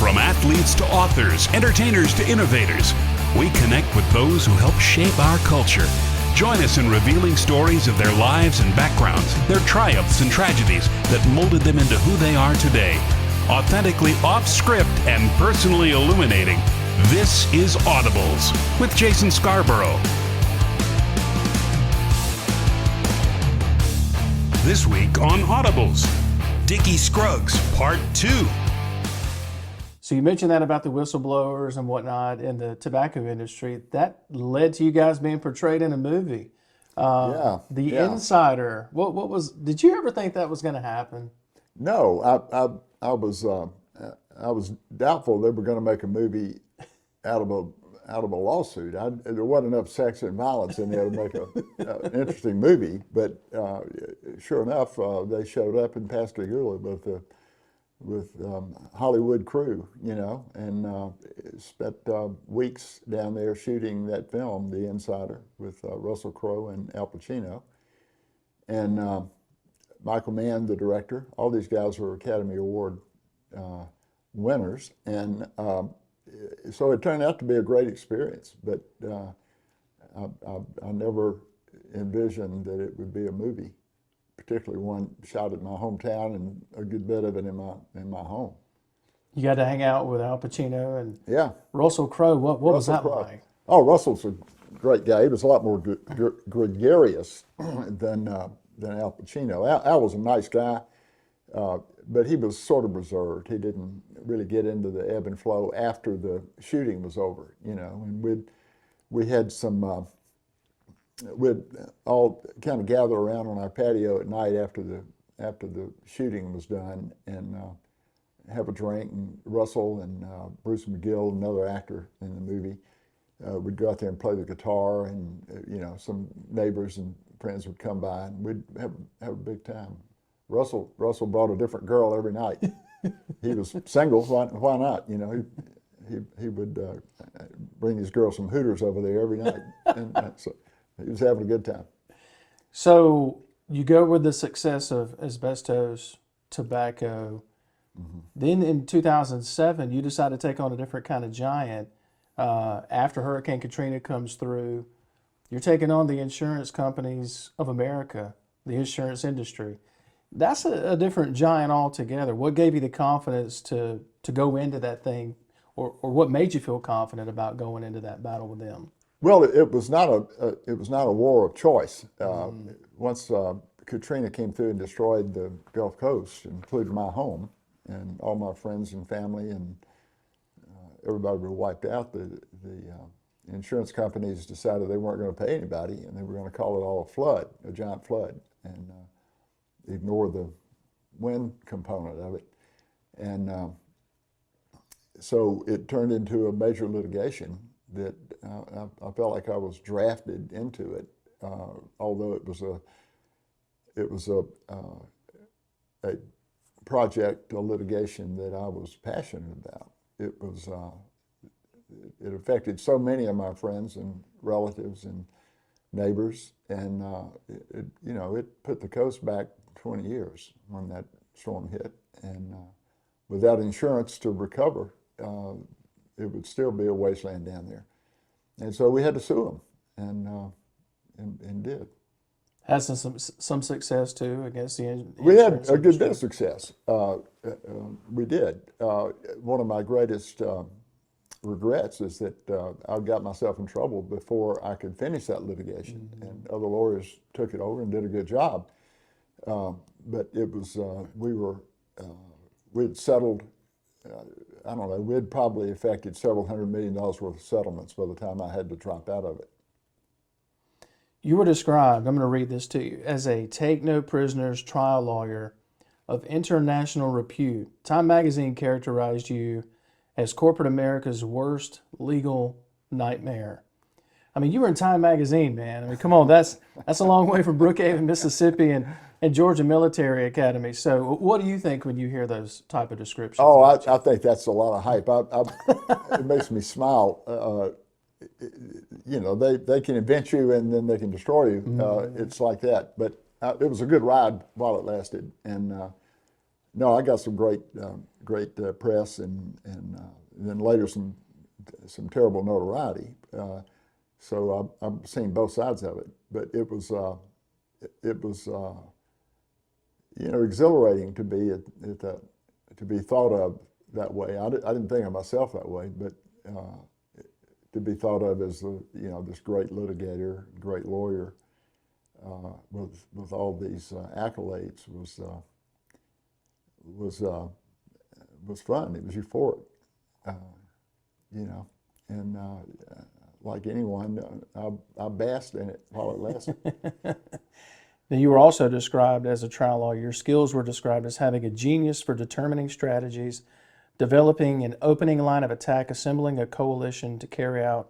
From athletes to authors, entertainers to innovators, we connect with those who help shape our culture. Join us in revealing stories of their lives and backgrounds, their triumphs and tragedies that molded them into who they are today. Authentically off script and personally illuminating, this is Audibles with Jason Scarborough. This week on Audibles, Dickie Scruggs, Part 2. So you mentioned that about the whistleblowers and whatnot in the tobacco industry. That led to you guys being portrayed in a movie. The Insider. What was? Did you ever think that was going to happen? No, I was doubtful they were going to make a movie out of a lawsuit. There wasn't enough sex and violence in there to make an interesting movie. But sure enough, they showed up in Pascagoula with Hollywood crew, and spent weeks down there shooting that film, The Insider, with Russell Crowe and Al Pacino. And Michael Mann, the director. All these guys were Academy Award winners. And so it turned out to be a great experience, but I never envisioned that it would be a movie, particularly one shot in my hometown and a good bit of it in my home. You got to hang out with Al Pacino and Yeah. Russell Crowe. What was that like? Oh, Russell's a great guy. He was a lot more gregarious than Al Pacino. Al was a nice guy, but he was sort of reserved. He didn't really get into the ebb and flow after the shooting was over, and we had some, we'd all kind of gather around on our patio at night after the shooting was done and have a drink. And Russell and Bruce McGill, another actor in the movie, would go out there and play the guitar, and some neighbors and friends would come by, and we'd have a big time. Russell brought a different girl every night. He was single, why not? He would bring his girl some Hooters over there every night, and so he was having a good time. So you go with the success of Asbestos Tobacco. Mm-hmm. Then in 2007, you decide to take on a different kind of giant. After Hurricane Katrina comes through, you're taking on the insurance companies of America, the insurance industry. That's a different giant altogether. What gave you the confidence to go into that thing, or what made you feel confident about going into that battle with them? Well, it was not a war of choice. Once Katrina came through and destroyed the Gulf Coast, including my home, and all my friends and family, and everybody were wiped out, the insurance companies decided they weren't going to pay anybody, and they were going to call it all a giant flood, and ignore the wind component of it. And so it turned into a major litigation that I felt like I was drafted into it, although it was a project, a litigation that I was passionate about. It affected so many of my friends and relatives and neighbors, and it put the coast back 20 years when that storm hit, and without insurance to recover, it would still be a wasteland down there. And so we had to sue them, and did. Had some success too against the insurance We had a good industry. bit of success. We did. One of my greatest regrets is that I got myself in trouble before I could finish that litigation, mm-hmm. and other lawyers took it over and did a good job. But it was we'd settled. I don't know. We'd probably affected several $100 million worth of settlements by the time I had to drop out of it. You were described, I'm going to read this to you, as a take no prisoners trial lawyer of international repute. Time magazine characterized you as corporate America's worst legal nightmare. I mean, you were in Time magazine, man. I mean, come on, that's a long way from Brookhaven, Mississippi, and Georgia Military Academy. So what do you think when you hear those type of descriptions? Oh, I think that's a lot of hype. It makes me smile. They can invent you and then they can destroy you. Mm-hmm. It's like that. But it was a good ride while it lasted. And No, I got some great press and then later some terrible notoriety. So I've seen both sides of it, but it was exhilarating to be to be thought of that way. I didn't think of myself that way, but to be thought of as this great litigator, great lawyer, with all these accolades was fun. It was euphoric, and like anyone, I basked in it while it lasted. Now, you were also described as a trial lawyer. Your skills were described as having a genius for determining strategies, developing an opening line of attack, assembling a coalition to carry out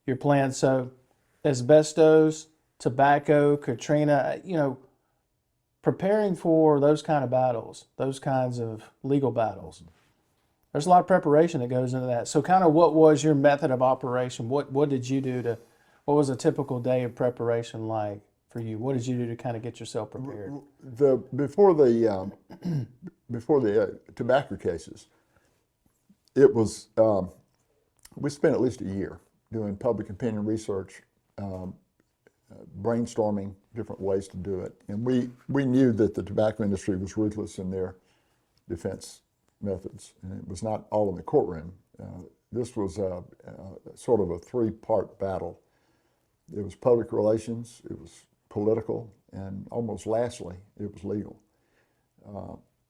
your plan. So, asbestos, tobacco, Katrina, preparing for those kind of battles, those kinds of legal battles, there's a lot of preparation that goes into that. So kind of what was your method of operation? What did you do what was a typical day of preparation like for you? What did you do to kind of get yourself prepared? Before the tobacco cases, it was, we spent at least a year doing public opinion research, brainstorming different ways to do it. And we knew that the tobacco industry was ruthless in their defense methods, and it was not all in the courtroom. This was sort of a three-part battle. It was public relations, it was political, and almost lastly, it was legal.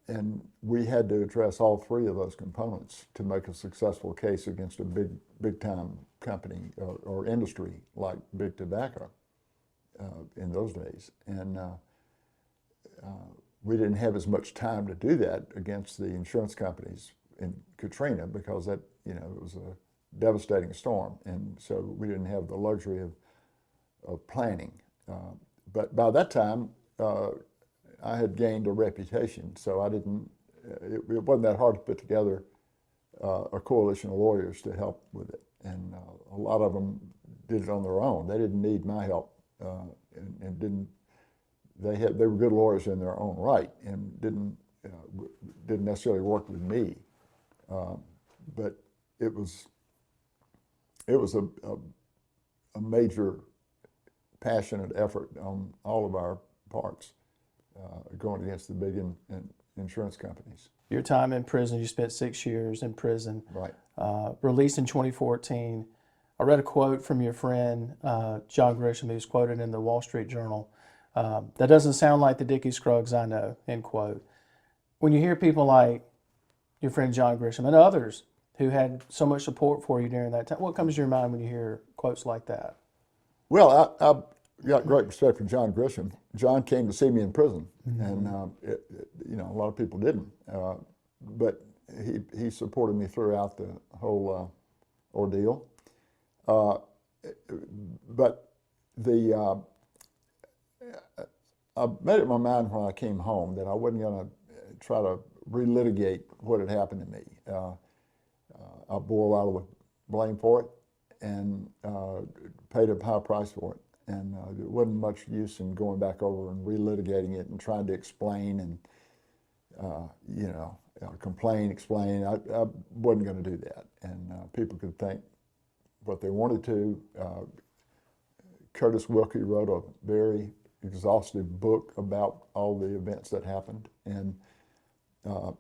And we had to address all three of those components to make a successful case against a big-time company or industry like big tobacco in those days. And we didn't have as much time to do that against the insurance companies in Katrina because that, it was a devastating storm. And so we didn't have the luxury of planning. But by that time, I had gained a reputation, so I didn't, it wasn't that hard to put together a coalition of lawyers to help with it. And a lot of them did it on their own. They didn't need my help and didn't, they were good lawyers in their own right and didn't necessarily work with me. But it was a major passionate effort on all of our parts going against the big insurance companies. Your time in prison, you spent 6 years in prison. Right. Released in 2014. I read a quote from your friend, John Grisham, who's quoted in the Wall Street Journal. That doesn't sound like the Dickie Scruggs I know, end quote. When you hear people like your friend John Grisham and others who had so much support for you during that time, what comes to your mind when you hear quotes like that? Well, I got great respect for John Grisham. John came to see me in prison, and a lot of people didn't. But he supported me throughout the whole ordeal. But I made up my mind when I came home that I wasn't going to try to relitigate what had happened to me. I bore a lot of the blame for it and paid a high price for it. And there wasn't much use in going back over and relitigating it and trying to explain and, complain, explain. I wasn't going to do that. And people could think what they wanted to. Curtis Wilkie wrote a very exhaustive book about all the events that happened. And I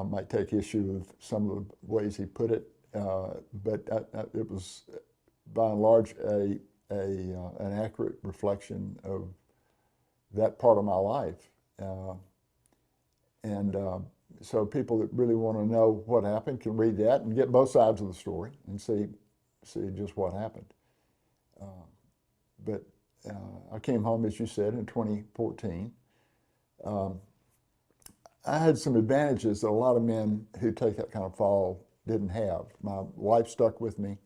might take issue with some of the ways he put it, but it was by and large an accurate reflection of that part of my life. So people that really want to know what happened can read that and get both sides of the story and see just what happened. But I came home, as you said, in 2014. I had some advantages that a lot of men who take that kind of fall didn't have. My wife stuck with me,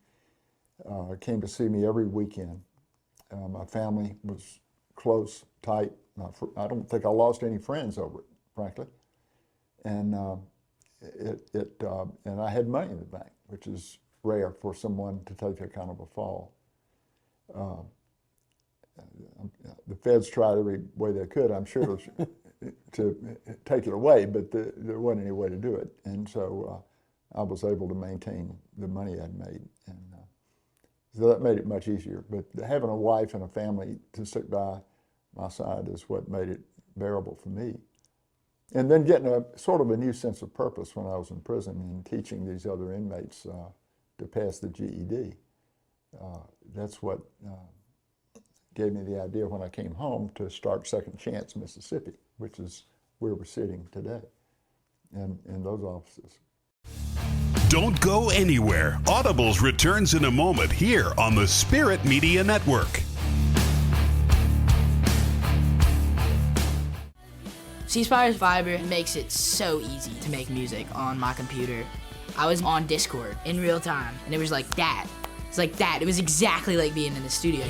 came to see me every weekend. My family was close, tight. I don't think I lost any friends over it, frankly. And and I had money in the bank, which is rare for someone to take that kind of a fall. The feds tried every way they could. I'm sure to take it away, but there wasn't any way to do it. And so I was able to maintain the money I'd made. And so that made it much easier. But having a wife and a family to stick by my side is what made it bearable for me. And then getting a sort of a new sense of purpose when I was in prison and teaching these other inmates to pass the GED. That's what gave me the idea when I came home to start Second Chance Mississippi, which is where we're sitting today, in those offices. Don't go anywhere. Audibles returns in a moment here on the Spirit Media Network. C Spire's Viber makes it so easy to make music on my computer. I was on Discord in real time, and it was like that. It's like that. It was exactly like being in the studio.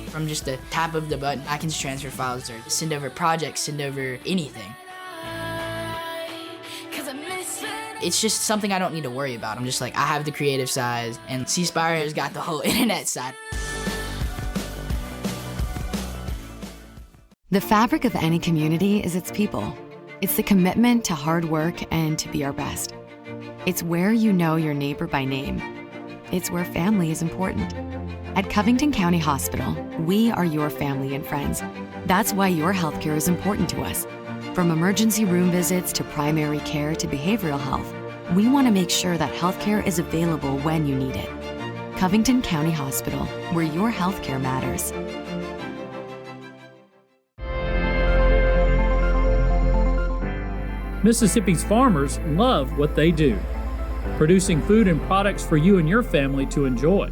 From just a tap of the button, I can transfer files or send over projects, send over anything. It's just something I don't need to worry about. I'm just like, I have the creative side, and C Spire has got the whole internet side. The fabric of any community is its people. It's the commitment to hard work and to be our best. It's where you know your neighbor by name. It's where family is important. At Covington County Hospital, we are your family and friends. That's why your healthcare is important to us. From emergency room visits to primary care to behavioral health, we want to make sure that healthcare is available when you need it. Covington County Hospital, where your healthcare matters. Mississippi's farmers love what they do, producing food and products for you and your family to enjoy.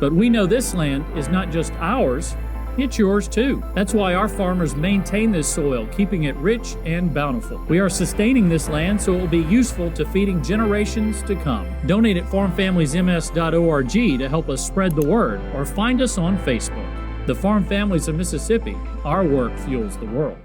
But we know this land is not just ours, it's yours too. That's why our farmers maintain this soil, keeping it rich and bountiful. We are sustaining this land so it will be useful to feeding generations to come. Donate at farmfamiliesms.org to help us spread the word, or find us on Facebook. The Farm Families of Mississippi, our work fuels the world.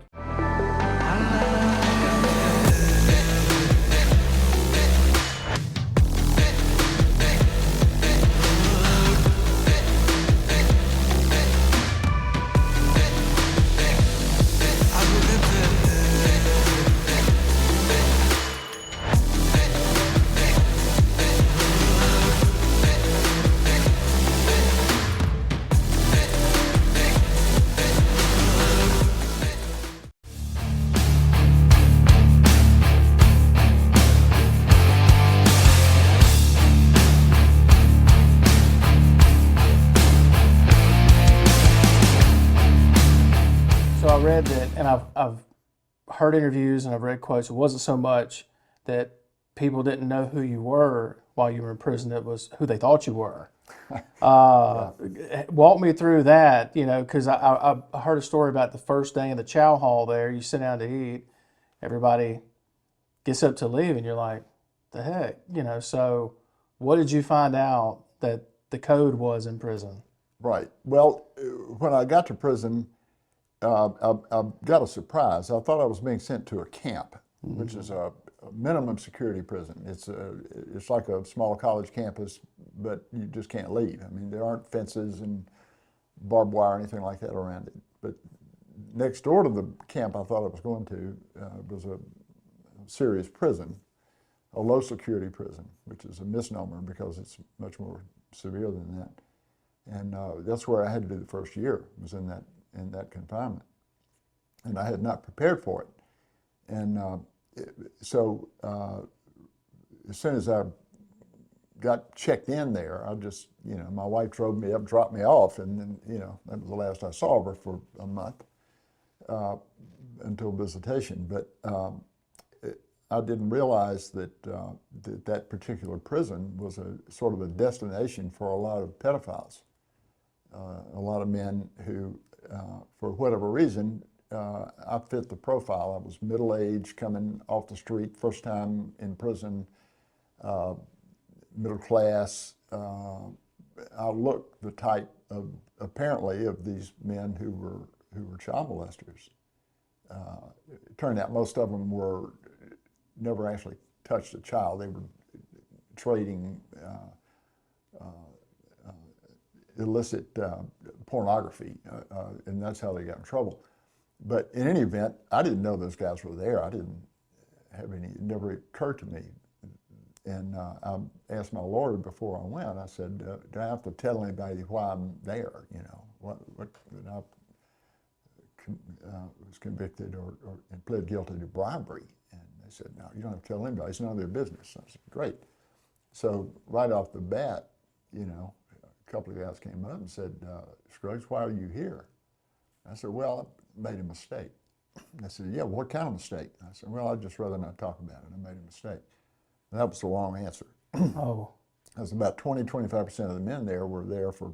I read that, and I've heard interviews and I've read quotes. It wasn't so much that people didn't know who you were while you were in prison. It was who they thought you were. Walk me through that, because I heard a story about the first day in the chow hall there. You sit down to eat, everybody gets up to leave, and you're like, the heck, So what did you find out that the code was in prison? Right. Well, when I got to prison, I got a surprise. I thought I was being sent to a camp, which is a minimum security prison. It's like a small college campus, but you just can't leave. I mean, there aren't fences and barbed wire or anything like that around it. But next door to the camp I thought I was going to was a serious prison, a low security prison, which is a misnomer because it's much more severe than that. And that's where I had to do the first year, was in that confinement. And I had not prepared for it. And so as soon as I got checked in there, I just, my wife drove me up, dropped me off, and then, that was the last I saw of her for a month until visitation. But I didn't realize that that particular prison was a sort of a destination for a lot of pedophiles, a lot of men who, for whatever reason, I fit the profile. I was middle-aged, coming off the street, first time in prison, middle class. I looked the type of, apparently, of these men who were child molesters. It turned out most of them were never actually touched a child. They were trading illicit pornography, and that's how they got in trouble. But in any event, I didn't know those guys were there. I didn't have any, it never occurred to me. And I asked my lawyer before I went, I said, do I have to tell anybody why I'm there? You know, what that I was convicted and pled guilty to bribery. And they said, no, you don't have to tell anybody. It's none of their business. I said, great. So right off the bat, you know, a couple of guys came up and said, Scruggs, why are you here? I said, well, I made a mistake. They said, yeah, what kind of mistake? I said, well, I'd just rather not talk about it. I made a mistake. And that was the wrong answer. Oh. That's about 25% of the men there were there for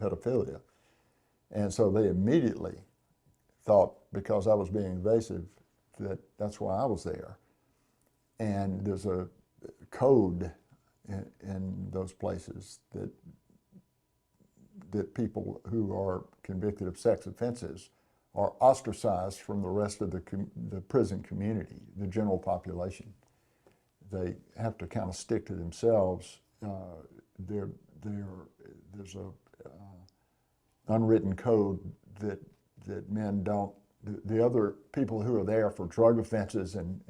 pedophilia. And so they immediately thought, because I was being evasive, that that's why I was there. And there's a code in those places that people who are convicted of sex offenses are ostracized from the rest of the prison community, the general population. They have to kind of stick to themselves. There's a unwritten code that men don't. The other people who are there for drug offenses and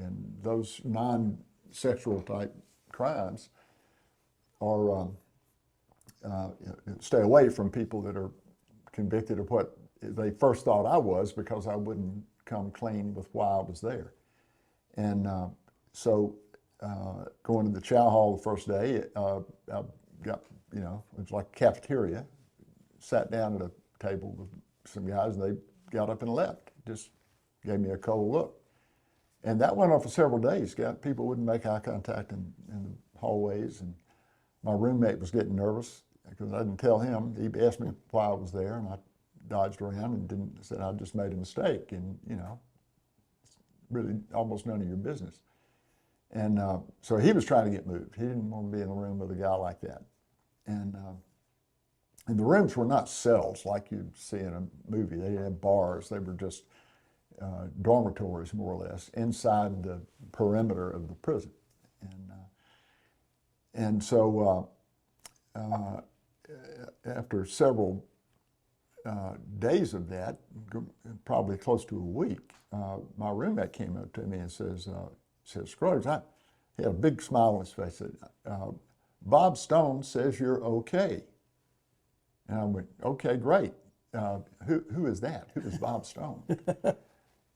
those non-sexual type crimes are stay away from people that are convicted of what they first thought I was, because I wouldn't come clean with why I was there. And so going to the chow hall the first day, I got, you know, it was like a cafeteria, sat down at a table with some guys, and they got up and left. Just gave me a cold look. And that went on for several days. People wouldn't make eye contact in the hallways, and my roommate was getting nervous because I didn't tell him. He asked me why I was there, and I dodged around and said I just made a mistake, and you know, it's really almost none of your business. And so he was trying to get moved. He didn't want to be in the room with a guy like that. And the rooms were not cells like you'd see in a movie. They didn't have bars. They were just dormitories, more or less, inside the perimeter of the prison. And so after several days of that, probably close to a week, my roommate came up to me and says, Scruggs, he had a big smile on his face, said, Bob Stone says you're okay. And I went, okay, great. Who is that? Who is Bob Stone?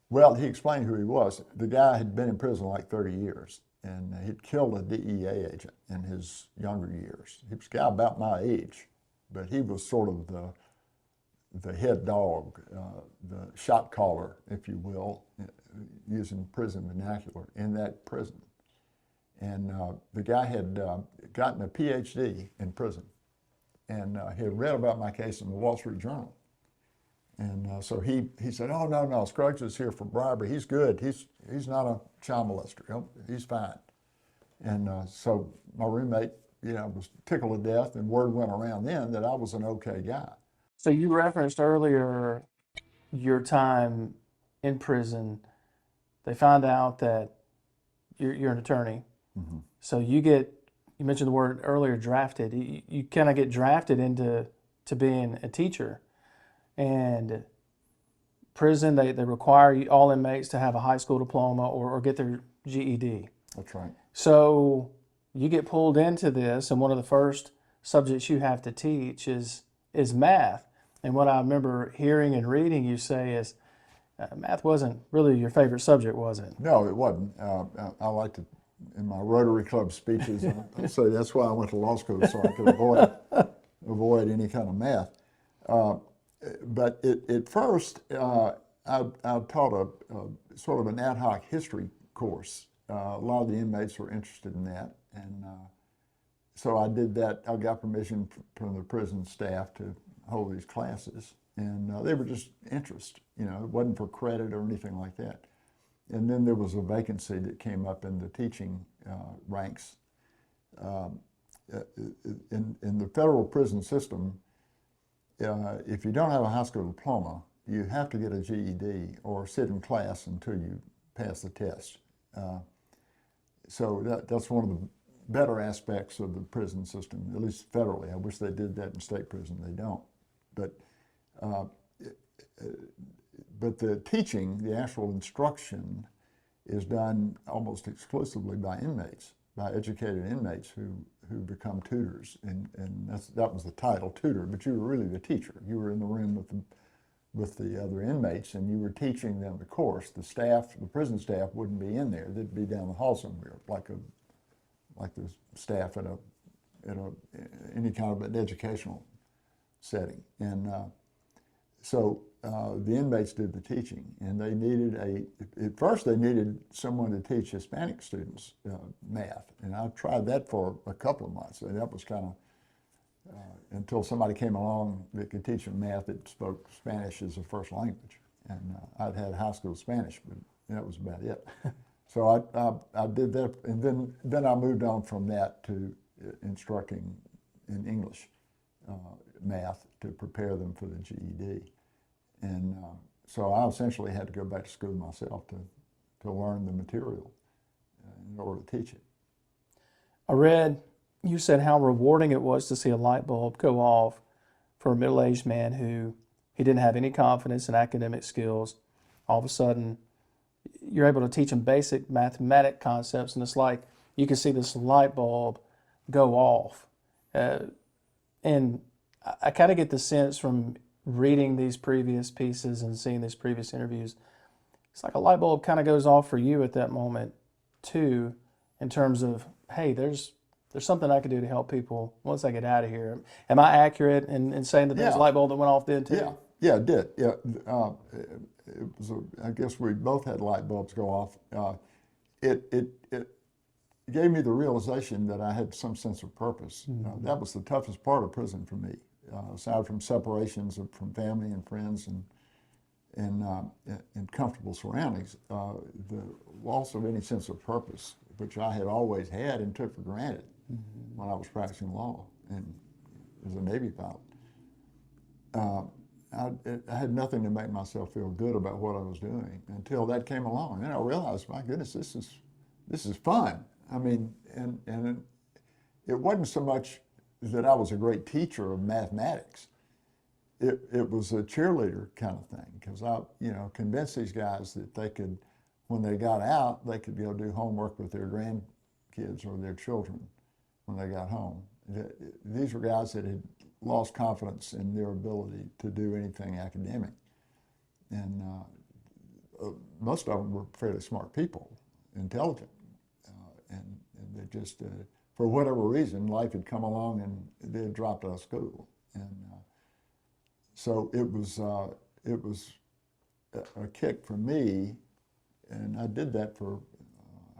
Well, he explained who he was. The guy had been in prison like 30 years, and he'd killed a DEA agent in his younger years. He was a guy about my age, but he was sort of the head dog, the shot caller, if you will, using prison vernacular, in that prison. And the guy had gotten a PhD in prison, and he had read about my case in the Wall Street Journal. And so he said, oh, no, Scruggs is here for bribery. He's good. He's not a child molester. He's fine. And so my roommate, you know, was tickled to death, and word went around then that I was an okay guy. So you referenced earlier your time in prison. They find out that you're an attorney. Mm-hmm. So you mentioned the word earlier, drafted. You kind of get drafted into being a teacher. And prison, they require all inmates to have a high school diploma or get their GED. That's right. So you get pulled into this, and one of the first subjects you have to teach is math. And what I remember hearing and reading you say is math wasn't really your favorite subject, was it? No, it wasn't. I liked to, in my Rotary Club speeches, I say that's why I went to law school, so I could avoid any kind of math. But at first, I taught a sort of an ad hoc history course. A lot of the inmates were interested in that, and so I did that. I got permission from the prison staff to hold these classes, and they were just interest. You know, it wasn't for credit or anything like that. And then there was a vacancy that came up in the teaching ranks. In the federal prison system, if you don't have a high school diploma, you have to get a GED or sit in class until you pass the test. So that's one of the better aspects of the prison system, at least federally. I wish they did that in state prison. They don't. But but the teaching, the actual instruction, is done almost exclusively by inmates, by educated inmates who become tutors, and that was the title, tutor, but you were really the teacher. You were in the room with the other inmates, and you were teaching them the course. The staff, the prison staff, wouldn't be in there. They'd be down the hall somewhere, like the staff at any kind of an educational setting. And so the inmates did the teaching, and they needed at first they needed someone to teach Hispanic students math, and I tried that for a couple of months, and that was kind of until somebody came along that could teach them math that spoke Spanish as a first language. And I'd had high school Spanish, but that was about it. So I did that, and then I moved on from that to instructing in English math to prepare them for the GED. And so I essentially had to go back to school myself to learn the material in order to teach it. I read you said how rewarding it was to see a light bulb go off for a middle-aged man who he didn't have any confidence in academic skills. All of a sudden, you're able to teach him basic mathematic concepts, and it's like you can see this light bulb go off. And I kind of get the sense from reading these previous pieces and seeing these previous interviews, it's like a light bulb kind of goes off for you at that moment too, in terms of, hey, there's something I can do to help people once I get out of here. Am I accurate in saying that there's a light bulb that went off then too? Yeah, it did. Yeah, it was. I guess we both had light bulbs go off. It gave me the realization that I had some sense of purpose. That was the toughest part of prison for me, aside from separations from family and friends and comfortable surroundings. The loss of any sense of purpose, which I had always had and took for granted when I was practicing law and as a Navy pilot. I had nothing to make myself feel good about what I was doing until that came along. And I realized, my goodness, this is fun. I mean, and it wasn't so much that I was a great teacher of mathematics. It was a cheerleader kind of thing, because I, convinced these guys that they could, when they got out, they could go do homework with their grandkids or their children when they got home. These were guys that had lost confidence in their ability to do anything academic. And most of them were fairly smart people, intelligent. And they just, for whatever reason, life had come along and they had dropped out of school. And so it was a kick for me, and I did that for,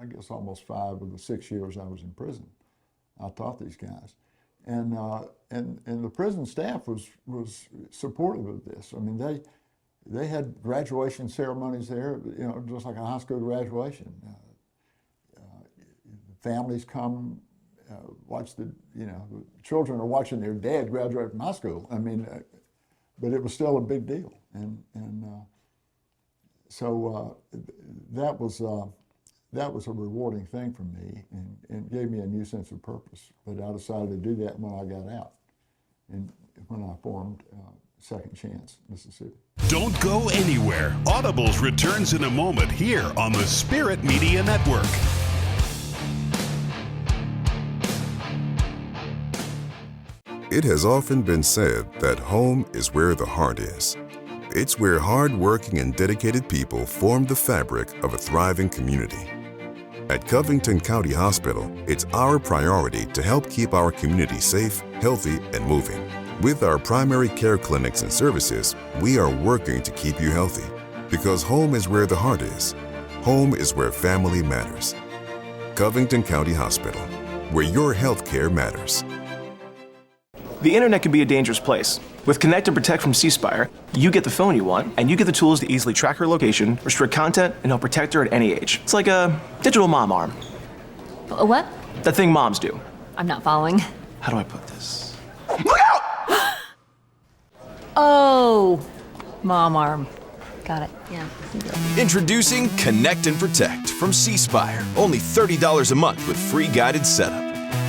I guess, almost 5 of the 6 years I was in prison. I taught these guys. And the prison staff was supportive of this. I mean, they had graduation ceremonies there, just like a high school graduation. Families come watch the children are watching their dad graduate from high school. I mean, but it was still a big deal, and so that was a rewarding thing for me, and gave me a new sense of purpose. But I decided to do that when I got out, and when I formed Second Chance, Mississippi. Don't go anywhere. Audibles returns in a moment here on the Spirit Media Network. It has often been said that home is where the heart is. It's where hard-working and dedicated people form the fabric of a thriving community. At Covington County Hospital, it's our priority to help keep our community safe, healthy, and moving. With our primary care clinics and services, we are working to keep you healthy, because home is where the heart is. Home is where family matters. Covington County Hospital, where your health care matters. The internet can be a dangerous place. With Connect and Protect from C Spire, you get the phone you want, and you get the tools to easily track her location, restrict content, and help protect her at any age. It's like a digital mom arm. A what? That thing moms do. I'm not following. How do I put this? Look out! Oh, mom arm. Got it, yeah. Introducing Connect and Protect from C Spire. Only $30 a month with free guided setup.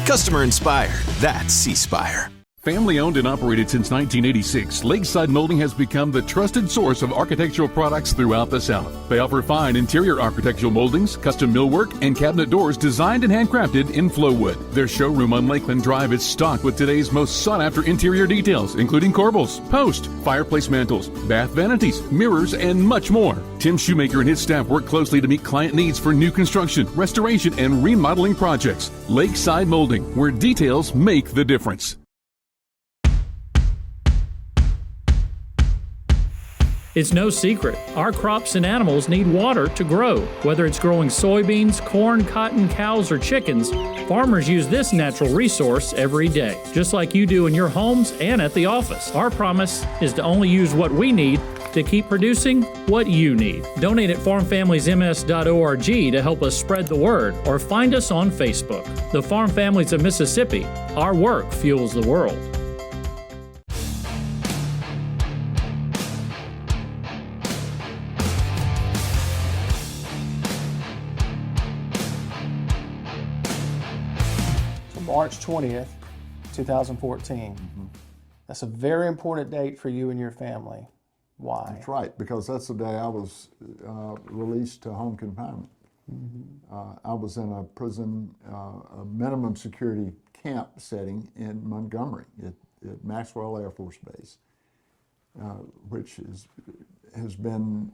Customer inspired, that's C Spire. Family owned and operated since 1986, Lakeside Molding has become the trusted source of architectural products throughout the South. They offer fine interior architectural moldings, custom millwork, and cabinet doors designed and handcrafted in Flowwood. Their showroom on Lakeland Drive is stocked with today's most sought-after interior details, including corbels, post, fireplace mantles, bath vanities, mirrors, and much more. Tim Shoemaker and his staff work closely to meet client needs for new construction, restoration, and remodeling projects. Lakeside Molding, where details make the difference. It's no secret, our crops and animals need water to grow. Whether it's growing soybeans, corn, cotton, cows, or chickens, farmers use this natural resource every day, just like you do in your homes and at the office. Our promise is to only use what we need to keep producing what you need. Donate at farmfamiliesms.org to help us spread the word, or find us on Facebook. The Farm Families of Mississippi, our work fuels the world. March 20th, 2014. That's a very important date for you and your family. Why? That's right, because that's the day I was released to home confinement. I was in a prison, a minimum security camp setting in Montgomery at Maxwell Air Force Base, which has been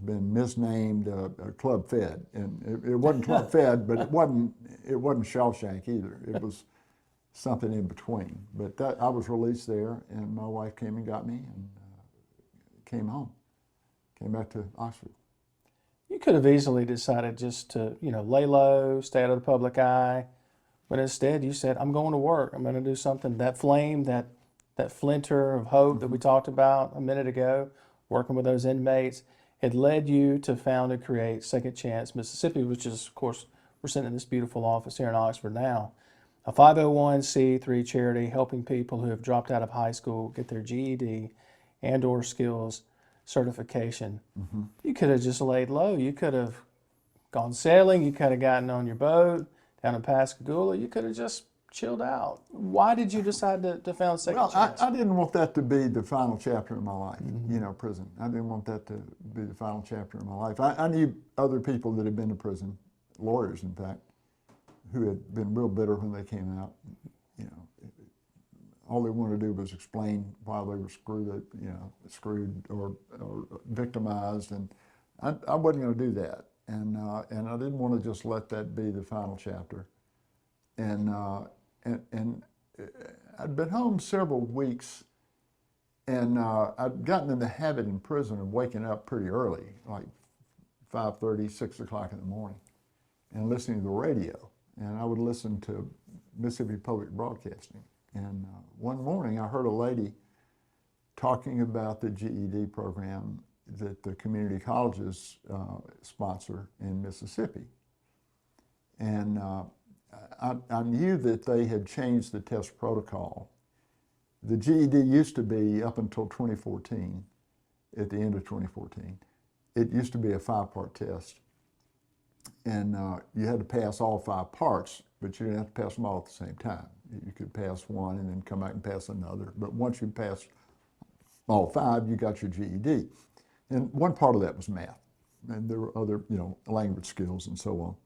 misnamed Club Fed, and it wasn't Club Fed, but it wasn't Shawshank either. It was something in between. But I was released there, and my wife came and got me, and came home, came back to Oxford. You could have easily decided just to, lay low, stay out of the public eye, but instead you said, I'm going to work. I'm going to do something. That flame, that flinter of hope that we talked about a minute ago, working with those inmates, it led you to found and create Second Chance Mississippi, which is, of course, we're sitting in this beautiful office here in Oxford now. A 501c3 charity helping people who have dropped out of high school get their GED and or skills certification. You could have just laid low. You could have gone sailing. You could have gotten on your boat down in Pascagoula. You could have just chilled out. Why did you decide to found Second Chance? I didn't want that to be the final chapter of my life, prison. I didn't want that to be the final chapter of my life. I knew other people that had been to prison, lawyers in fact, who had been real bitter when they came out. All they wanted to do was explain why they were screwed or victimized, and I wasn't going to do that. And I didn't want to just let that be the final chapter. And I'd been home several weeks, and I'd gotten in the habit in prison of waking up pretty early, like 5:30, 6 o'clock in the morning, and listening to the radio. And I would listen to Mississippi Public Broadcasting. And one morning I heard a lady talking about the GED program that the community colleges sponsor in Mississippi. And I knew that they had changed the test protocol. The GED used to be, up until 2014, at the end of 2014, it used to be a 5-part test. And you had to pass all 5 parts, but you didn't have to pass them all at the same time. You could pass one and then come back and pass another. But once you passed all 5, you got your GED. And one part of that was math. And there were other, language skills and so on.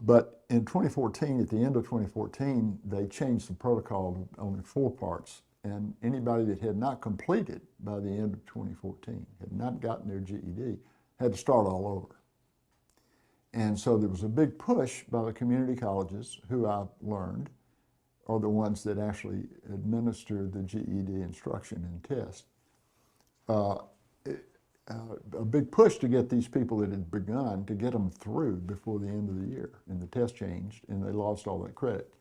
But in 2014, at the end of 2014, they changed the protocol to only 4 parts. And anybody that had not completed by the end of 2014, had not gotten their GED, had to start all over. And so there was a big push by the community colleges, who I learned are the ones that actually administer the GED instruction and test. A big push to get these people that had begun, to get them through before the end of the year. And the test changed, and they lost all that credit.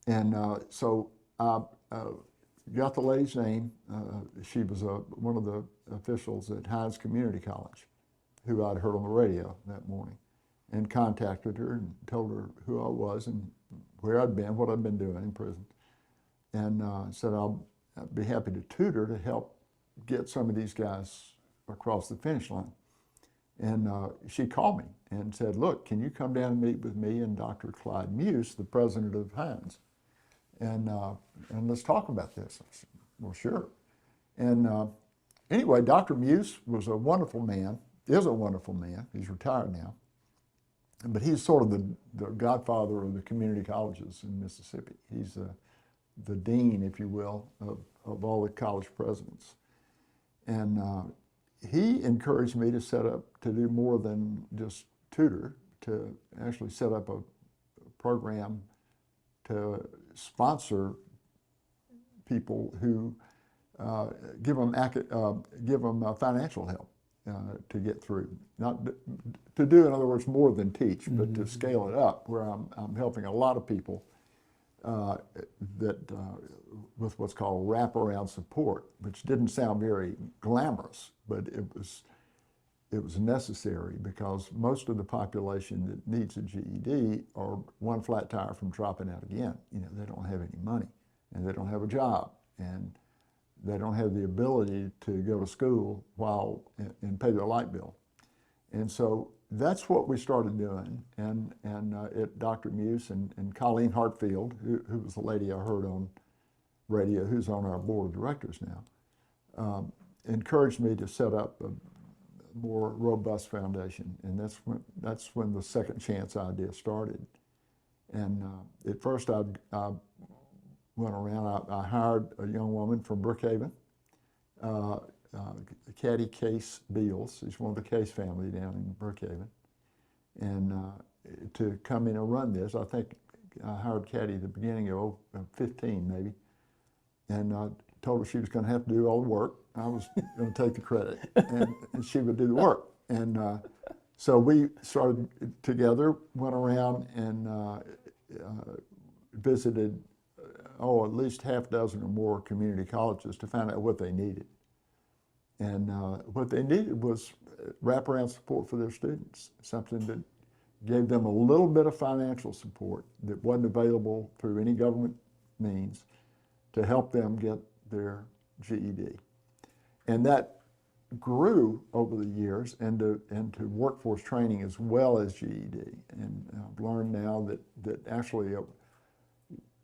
And so I got the lady's name. She was one of the officials at Hines Community College, who I'd heard on the radio that morning, and contacted her and told her who I was and where I'd been, what I'd been doing in prison. And said I'd be happy to tutor to help get some of these guys across the finish line. And she called me and said, look, can you come down and meet with me and Dr. Clyde Muse, the president of Hines? and let's talk about this. I said, well, sure. And anyway, Dr. Muse was a wonderful man, is a wonderful man. He's retired now. But he's sort of the godfather of the community colleges in Mississippi. He's the dean, if you will, of all the college presidents. And he encouraged me to set up, to do more than just tutor, to actually set up a program to sponsor people who give them financial help to get through. Not to do, in other words, more than teach, but to scale it up, where I'm helping a lot of people with what's called wraparound support, which didn't sound very glamorous, but it was necessary, because most of the population that needs a GED are one flat tire from dropping out again. You know, they don't have any money, and they don't have a job, and they don't have the ability to go to school and pay their light bill. And so that's what we started doing. And at Dr. Muse and Colleen Hartfield, who was the lady I heard on radio, who's on our board of directors now, encouraged me to set up a more robust foundation. And that's when the Second Chance idea started. And at first I went around, I hired a young woman from Brookhaven, Caddy Case Beals. She's one of the Case family down in Brookhaven. And to come in and run this, I think I hired Caddy at the beginning of 15 maybe. And I told her she was going to have to do all the work. I was going to take the credit, and she would do the work. And so we started together, went around and visited at least half a dozen or more community colleges to find out what they needed. And what they needed was wraparound support for their students, something that gave them a little bit of financial support that wasn't available through any government means to help them get their GED. And that grew over the years into workforce training as well as GED. And I've learned now that actually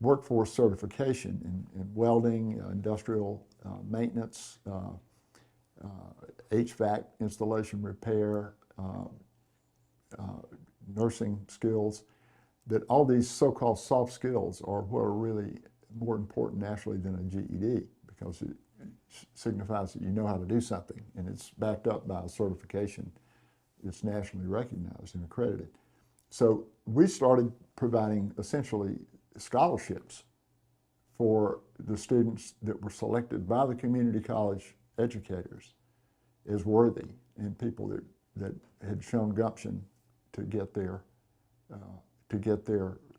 workforce certification in welding, industrial maintenance, HVAC installation repair, nursing skills, that all these so-called soft skills are what are really more important actually than a GED, because it signifies that you know how to do something, and it's backed up by a certification that's nationally recognized and accredited. So we started providing essentially scholarships for the students that were selected by the community college educators as worthy, and people that had shown gumption to get their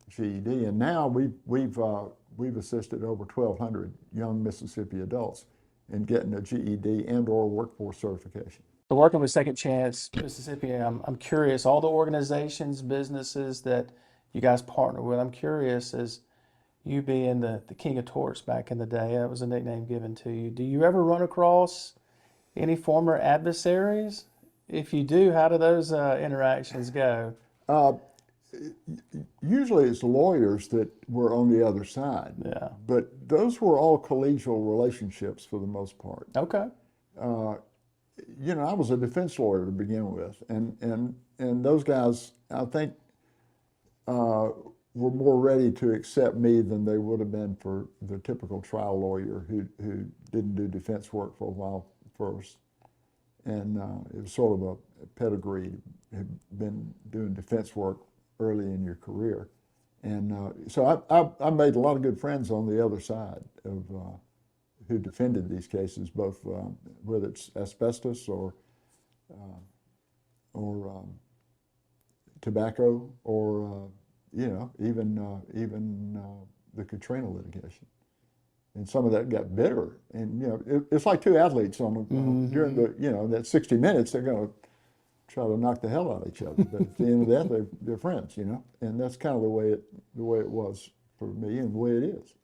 GED. And now we've assisted over 1,200 young Mississippi adults in getting a GED and/or workforce certification. So working with Second Chance Mississippi, I'm curious, all the organizations, businesses that you guys partner with, I'm curious, as you being the king of torts back in the day, that was a nickname given to you, do you ever run across any former adversaries? If you do, how do those interactions go? Usually it's lawyers that were on the other side. Yeah. But those were all collegial relationships for the most part. Okay. You know, I was a defense lawyer to begin with, and those guys, I think, were more ready to accept me than they would have been for the typical trial lawyer who didn't do defense work for a while first. And it was sort of a pedigree, had been doing defense work early in your career. And so I made a lot of good friends on the other side of who defended these cases, both whether it's asbestos or tobacco, or even the Katrina litigation. And some of that got bitter. And it's like two athletes during that 60 minutes, they're going to try to knock the hell out of each other. But at the end of that, they're friends, And that's kind of the way it was for me, and the way it is.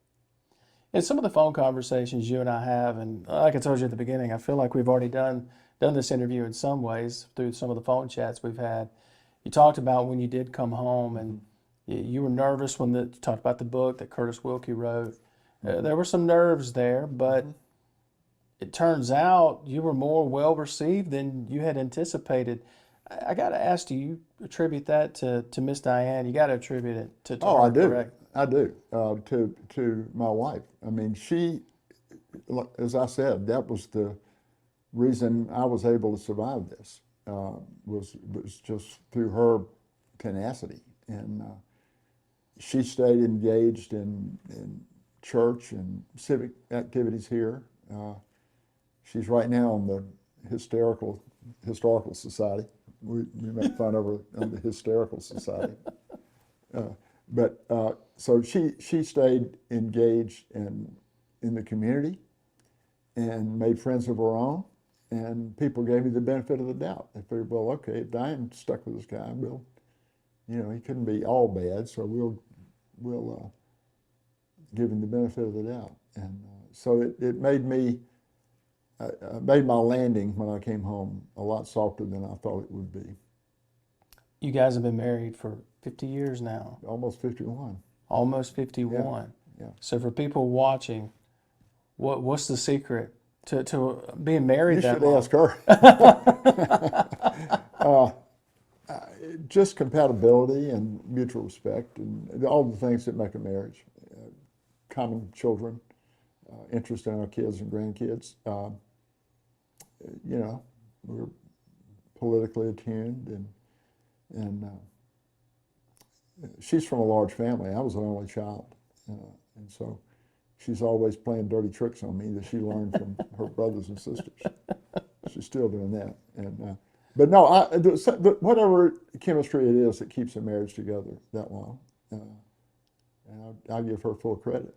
In some of the phone conversations you and I have, and like I told you at the beginning, I feel like we've already done this interview in some ways through some of the phone chats we've had. You talked about when you did come home and You were nervous when you talked about the book that Curtis Wilkie wrote. There were some nerves there, but it turns out you were more well received than you had anticipated. I got to ask, do you attribute that to Miss Diane? You got to attribute it to her, I do. correct? I do. To my wife. I mean, she, as I said, that was the reason I was able to survive this. Was just through her tenacity, and she stayed engaged in church and civic activities here. She's right now on the Historical Society. We make fun of her on the Hysterical Society. So she stayed engaged in the community and made friends of her own, and people gave me the benefit of the doubt. They figured, well, okay, if Diane stuck with this guy, he couldn't be all bad, so we'll give him the benefit of the doubt. And so it made me, made my landing when I came home a lot softer than I thought it would be. You guys have been married for 50 years now. Almost 51. Almost 51. Yeah. So for people watching, what's the secret to being married that long? You should ask her. Just compatibility and mutual respect and all the things that make a marriage. Common children, interest in our kids and grandkids. We're politically attuned, and she's from a large family. I was an only child, and so she's always playing dirty tricks on me that she learned from her brothers and sisters. She's still doing that, but no, whatever chemistry it is that keeps a marriage together that long, and I give her full credit.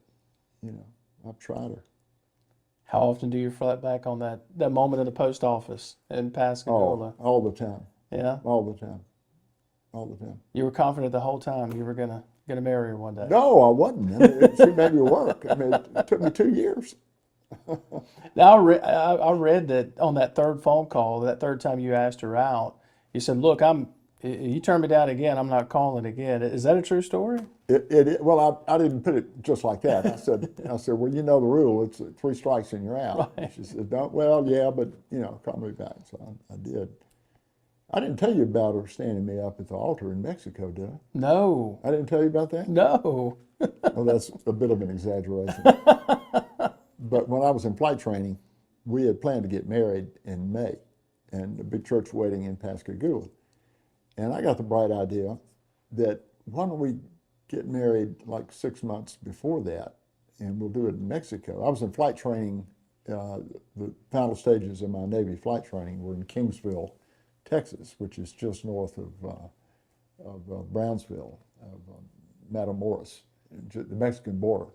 I've tried her. How often do you reflect back on that moment in the post office in Pascagoula? Oh, all the time. Yeah? All the time. All the time. You were confident the whole time you were gonna marry her one day? No, I wasn't. I mean, she made me work. I mean, it took me 2 years. Now, I read that on that third phone call, that third time you asked her out, you said, look, you turn me down again, I'm not calling again. Is that a true story? Well, I didn't put it just like that. I said, well, you know the rule. It's 3 strikes and you're out. Right. She said, well, yeah, but, call me back. So I did. I didn't tell you about her standing me up at the altar in Mexico, did I? No. I didn't tell you about that? No. Well, that's a bit of an exaggeration. But when I was in flight training, we had planned to get married in May, and a big church wedding in Pascagoula. And I got the bright idea that why don't we get married like 6 months before that, and we'll do it in Mexico. I was in flight training. The final stages of my Navy flight training were in Kingsville, Texas, which is just north of Brownsville, of Matamoros, the Mexican border.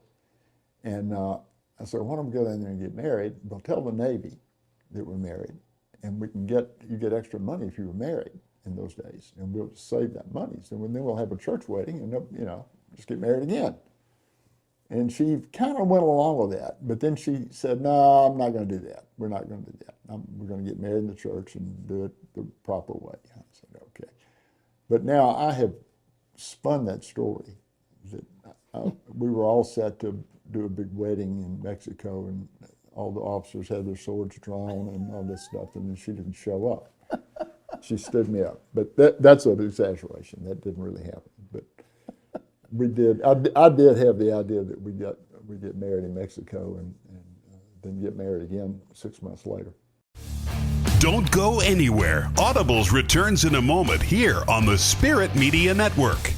And I said, why don't we go down there and get married? They'll tell the Navy that we're married, and you get extra money if you were married in those days, and we'll just save that money. So then we'll have a church wedding and just get married again. And she kind of went along with that, but then she said, no, I'm not going to do that. We're not going to do that. We're going to get married in the church and do it the proper way. I said, okay. But now I have spun that story that we were all set to do a big wedding in Mexico, and all the officers had their swords drawn and all this stuff, and then she didn't show up. She stood me up. But that's an exaggeration. That didn't really happen. But we did. I did have the idea that we get married in Mexico and then get married again 6 months later. Don't go anywhere. Audibles returns in a moment here on the Spirit Media Network.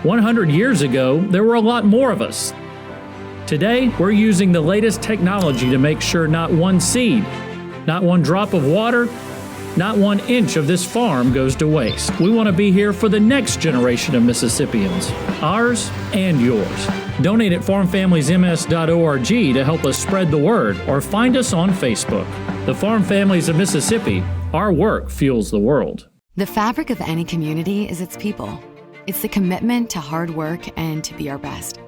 "100 years ago, there were a lot more of us. Today, we're using the latest technology to make sure not one seed, not one drop of water, not 1 inch of this farm goes to waste. We want to be here for the next generation of Mississippians, ours and yours. Donate at farmfamiliesms.org to help us spread the word, or find us on Facebook. The Farm Families of Mississippi, our work fuels the world." The fabric of any community is its people. It's the commitment to hard work and to be our best.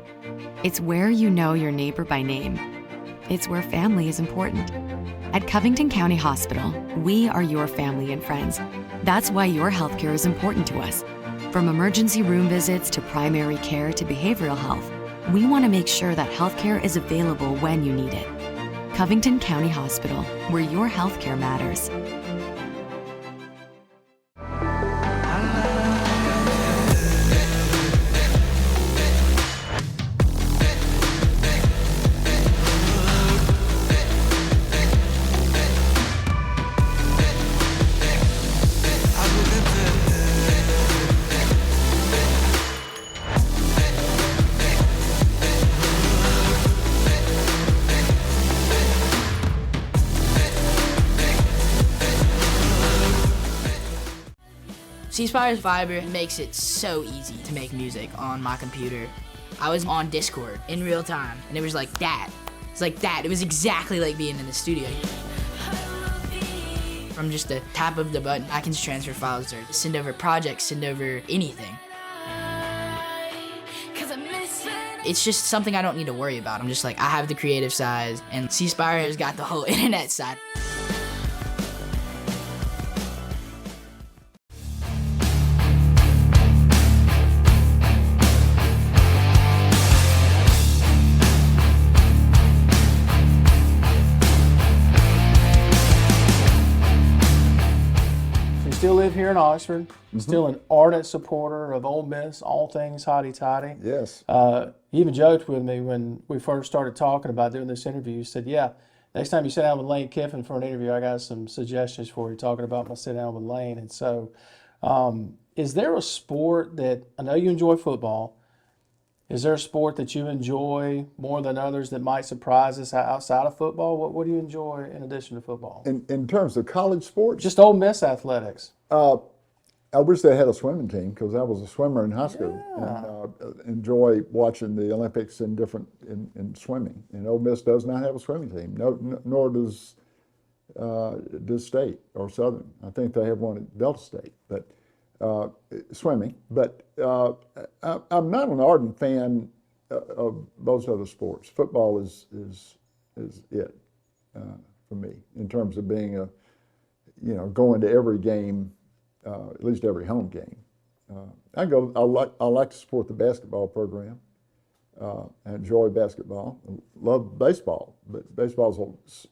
It's where you know your neighbor by name. It's where family is important. At Covington County Hospital, we are your family and friends. That's why your healthcare is important to us. From emergency room visits to primary care to behavioral health, we want to make sure that healthcare is available when you need it. Covington County Hospital, where your healthcare matters. C Spire's Viber makes it so easy to make music on my computer. I was on Discord in real time, and it was like that. It's like that. It was exactly like being in the studio. From just a tap of the button, I can just transfer files or send over projects, send over anything. It's just something I don't need to worry about. I'm just like, I have the creative side, and C Spire has got the whole internet side. Still live here in Oxford, still an ardent supporter of Ole Miss, all things hotty-toddy. Yes. You even joked with me when we first started talking about doing this interview. You said, yeah, next time you sit down with Lane Kiffin for an interview, I got some suggestions for you talking about my sit down with Lane. And so is there a sport that, I know you enjoy football, is there a sport that you enjoy more than others that might surprise us outside of football? What do you enjoy in addition to football? In terms of college sports? Just Ole Miss athletics. I wish they had a swimming team because I was a swimmer in high school and enjoy watching the Olympics in swimming. And Ole Miss does not have a swimming team, nor does State or Southern. I think they have one at Delta State, but swimming. But I'm not an ardent fan of most other sports. Football is it for me in terms of being going to every game. At least every home game. I like to support the basketball program. I enjoy basketball. I love baseball, but baseball's a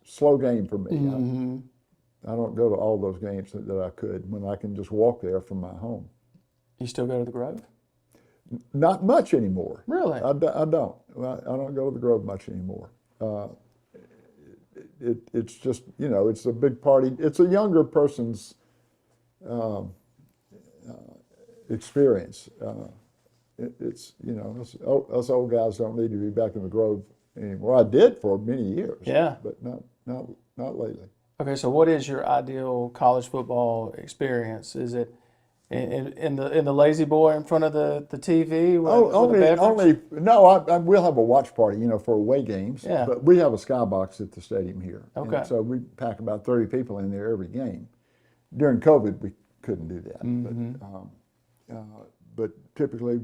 slow game for me. Mm-hmm. I don't go to all those games that I could when I can just walk there from my home. You still go to the Grove? Not much anymore. Really? I don't. I don't go to the Grove much anymore. It's just, it's a big party. It's a younger person's experience. It's us old guys don't need to be back in the Grove anymore. I did for many years. Yeah, but not lately. Okay, so what is your ideal college football experience? Is it in the lazy boy in front of the TV? We'll have a watch party, for away games. Yeah. But we have a skybox at the stadium here. Okay. And so we pack about 30 people in there every game. During COVID, we couldn't do that. Mm-hmm. But typically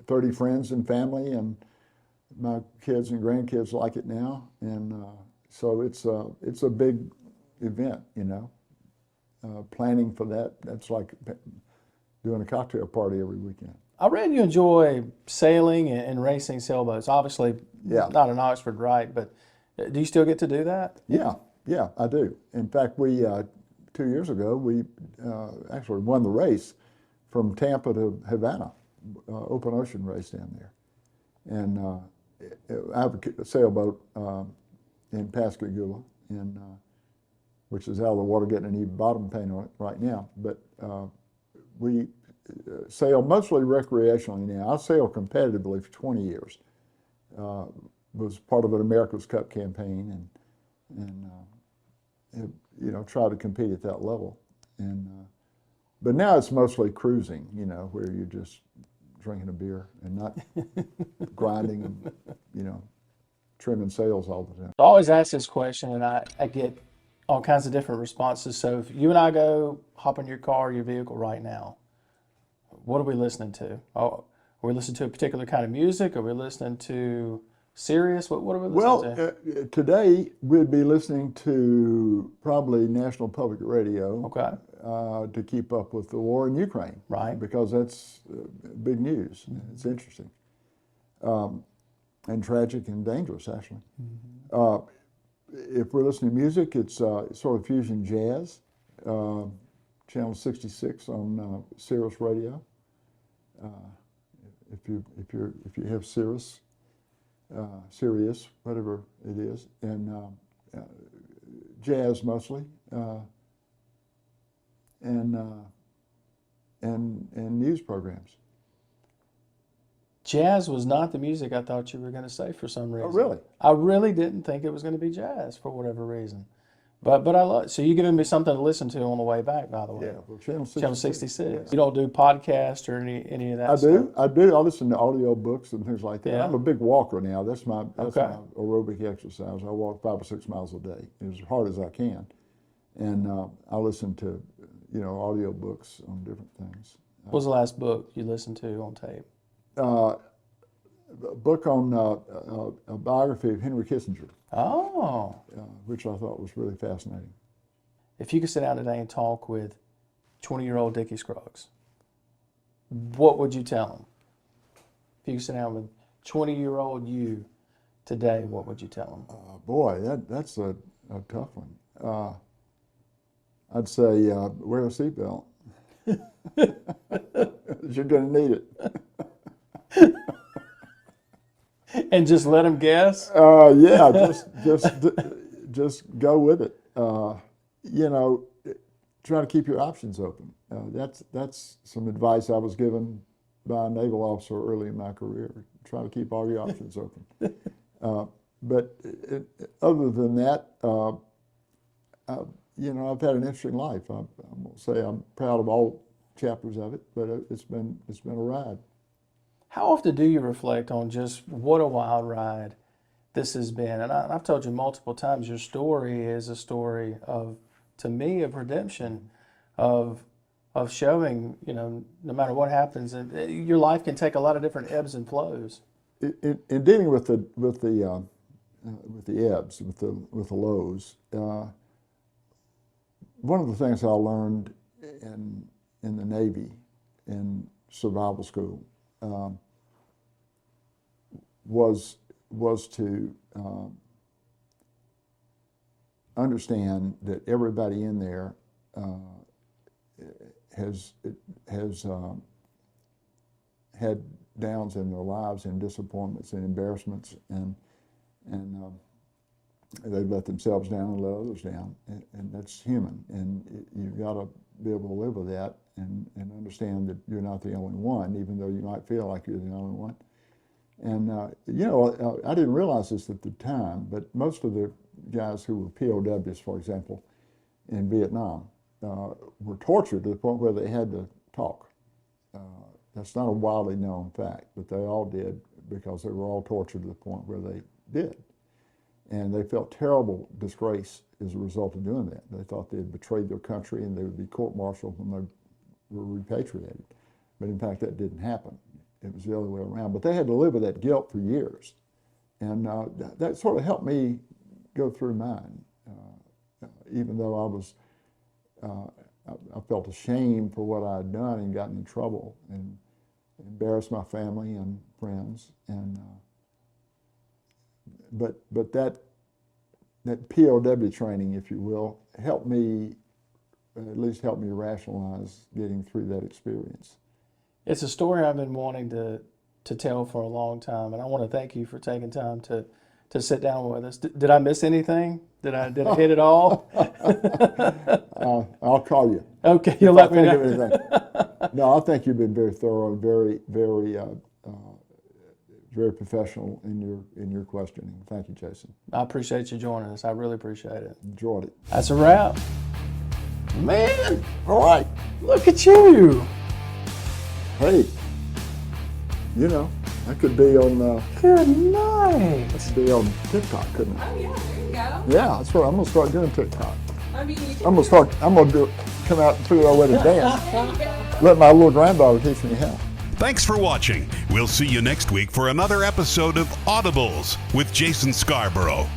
30 friends and family, and my kids and grandkids like it now. And so it's a big event, planning for that. That's like doing a cocktail party every weekend. I read you enjoy sailing and racing sailboats. Obviously, not in Oxford, right? But do you still get to do that? Yeah, I do. In fact, we 2 years ago, we actually won the race from Tampa to Havana, open ocean race down there. And I have a sailboat in Pascagoula, which is out of the water, getting a new bottom paint on it right now. But we sail mostly recreationally now. I sailed competitively for 20 years. Was part of an America's Cup campaign and try to compete at that level. And but now it's mostly cruising, where you're just drinking a beer and not grinding and, trimming sails all the time. I always ask this question, and I get all kinds of different responses. So if you and I go hop in your car, your vehicle right now, what are we listening to? Are we listening to a particular kind of music? Are we listening to Sirius? What are we listening to? Today we'd be listening to probably National Public Radio. Okay. To keep up with the war in Ukraine. Right. Because that's big news. It's interesting. And tragic and dangerous, actually. If we're listening to music, it's sort of fusion jazz. Channel 66 on Sirius Radio. If you have Sirius, whatever it is, and jazz mostly, and news programs. Jazz was not the music I thought you were going to say for some reason. Oh, really? I really didn't think it was going to be jazz for whatever reason. But I love. So you're giving me something to listen to on the way back, by the way. Yeah, well, Channel 66. Channel 66. Yeah. You don't do podcasts or any of that I stuff? I do. I listen to audio books and things like that. Yeah. I'm a big walker now. That's my Okay. aerobic exercise. I walk 5 or 6 miles a day as hard as I can. And I listen to, audio books on different things. What was the last book you listened to on tape? A book on a biography of Henry Kissinger. Oh. Which I thought was really fascinating. If you could sit down today and talk with 20-year-old Dickie Scruggs, what would you tell him? If you could sit down with 20-year-old you today, what would you tell him? Boy, that's a tough one. I'd say wear a seatbelt. You're going to need it. And just let him guess? Yeah, just go with it. Try to keep your options open. That's some advice I was given by a naval officer early in my career. Try to keep all your options open. But other than that, I've had an interesting life. I won't say I'm proud of all chapters of it, but it's been a ride. How often do you reflect on just what a wild ride this has been? And I've told you multiple times, your story is a story of, to me, of redemption, of showing, no matter what happens, and your life can take a lot of different ebbs and flows. In dealing with the ebbs, with the lows, one of the things I learned in the Navy, in survival school, was to understand that everybody in there has had downs in their lives and disappointments and embarrassments, and they've let themselves down and let others down, and that's human, and you've got to be able to live with that and understand that you're not the only one, even though you might feel like you're the only one. And I didn't realize this at the time, but most of the guys who were POWs, for example, in Vietnam, were tortured to the point where they had to talk. That's not a widely known fact, but they all did, because they were all tortured to the point where they did. And they felt terrible disgrace as a result of doing that. They thought they had betrayed their country and they would be court-martialed when they were repatriated. But in fact, that didn't happen. It was the other way around. But they had to live with that guilt for years. And that sort of helped me go through mine. Even though I felt ashamed for what I had done and gotten in trouble and embarrassed my family and friends. And but that POW training, if you will, helped me, at least helped me rationalize getting through that experience. It's a story I've been wanting to tell for a long time, and I want to thank you for taking time to sit down with us. Did I miss anything? Did I hit it all? I'll call you. Okay, you'll let me know. Anything. No, I think you've been very thorough and very, very, very professional in your questioning. Thank you, Jason. I appreciate you joining us. I really appreciate it. Enjoyed it. That's a wrap. Man, all right. Look at you. Hey, that could be on. Good night. That could be on TikTok, couldn't it? Oh yeah, there you go. Yeah, that's what I'm gonna start doing TikTok. I'm gonna come out and figure out a way to dance. Let my little granddaughter teach me how. Thanks for watching. We'll see you next week for another episode of Audibles with Jason Scarborough.